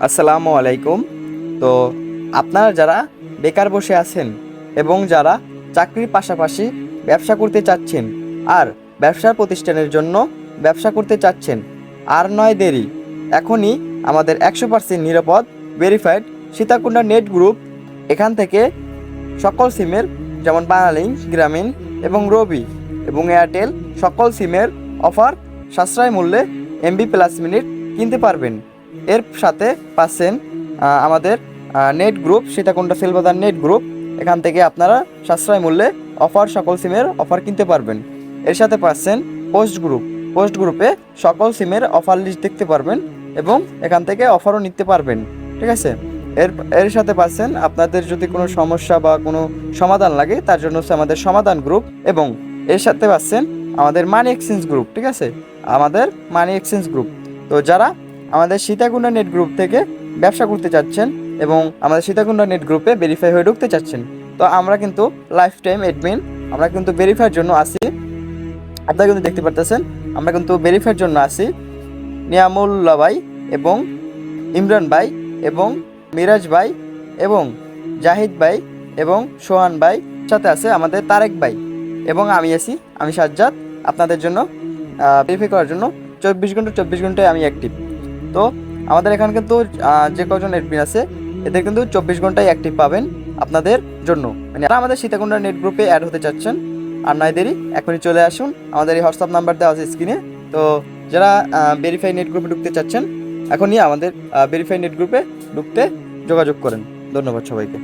আসসালামু আলাইকুম। তো আপনারা যারা বেকার বসে আছেন এবং যারা চাকরির পাশাপাশি ব্যবসা করতে চাচ্ছেন আর ব্যবসার প্রতিষ্ঠানের জন্য ব্যবসা করতে চাচ্ছেন, আর নয় দেরি, এখনই আমাদের 100% নিরাপদ ভেরিফাইড সীতাকুণ্ডা নেট গ্রুপ এখান থেকে সকল সিমের যেমন বাংলালিংক, গ্রামীণ এবং রবি এবং এয়ারটেল সকল সিমের অফার সাশ্রয় মূল্যে এমবি প্লাস মিনিট কিনতে পারবেন। এর সাথে পাচ্ছেন আমাদের নেট গ্রুপ সীতাকুণ্ডা সেলবাজার নেট গ্রুপ, এখান থেকে আপনারা সাশ্রয় মূল্যে অফার সকল সিমের অফার কিনতে পারবেন। এর সাথে পাচ্ছেন পোস্ট গ্রুপে সকল সিমের অফার লিস্ট দেখতে পারবেন এবং এখান থেকে অফারও নিতে পারবেন। ঠিক আছে, এর এর সাথে পাচ্ছেন আপনাদের যদি কোনো সমস্যা বা কোনো সমাধান লাগে তার জন্য হচ্ছে আমাদের সমাধান গ্রুপ, এবং এর সাথে পাচ্ছেন আমাদের মানি এক্সচেঞ্জ গ্রুপ। ঠিক আছে, আমাদের মানি এক্সচেঞ্জ গ্রুপ। তো যারা আমাদের সীতাকুণ্ডা নেট গ্রুপ থেকে ব্যবসা করতে চাচ্ছেন এবং আমাদের সীতাকুণ্ডা নেট গ্রুপে ভেরিফাই হয়ে ঢুকতে চাচ্ছেন, তো আমরা কিন্তু লাইফ টাইম অ্যাডমিন, আমরা কিন্তু ভেরিফাইয়ের জন্য আসি। আপনারা কিন্তু দেখতে পারতেছেন আমরা কিন্তু ভেরিফাইয়ের জন্য আসি। নিয়ামুল্লাহ ভাই এবং ইমরান ভাই এবং মিরাজ ভাই এবং জাহিদ ভাই এবং সোহান ভাই, সাথে আছে আমাদের তারেক ভাই এবং আমি সাজ্জাদ। আপনাদের জন্য ভেরিফাই করার জন্য 24 ঘন্টায় আমি অ্যাক্টিভ। তো আমাদের এখানে কিন্তু যে কজন অ্যাডমিন আছে এদের কিন্তু 24 ঘন্টায় অ্যাক্টিভ পাবেন আপনাদের জন্য। মানে আমাদের সীতাকুণ্ডা নেট গ্রুপে অ্যাড হতে চাচ্ছেন, আর নয় দেরি, এখনই চলে আসুন। আমাদের এই হোয়াটসঅ্যাপ নাম্বার দেওয়া আছে স্ক্রিনে। তো যারা ভেরিফাই নেট গ্রুপে ঢুকতে চাচ্ছেন এখনই আমাদের ভেরিফাই নেট গ্রুপে ঢুকতে যোগাযোগ করেন। ধন্যবাদ সবাইকে।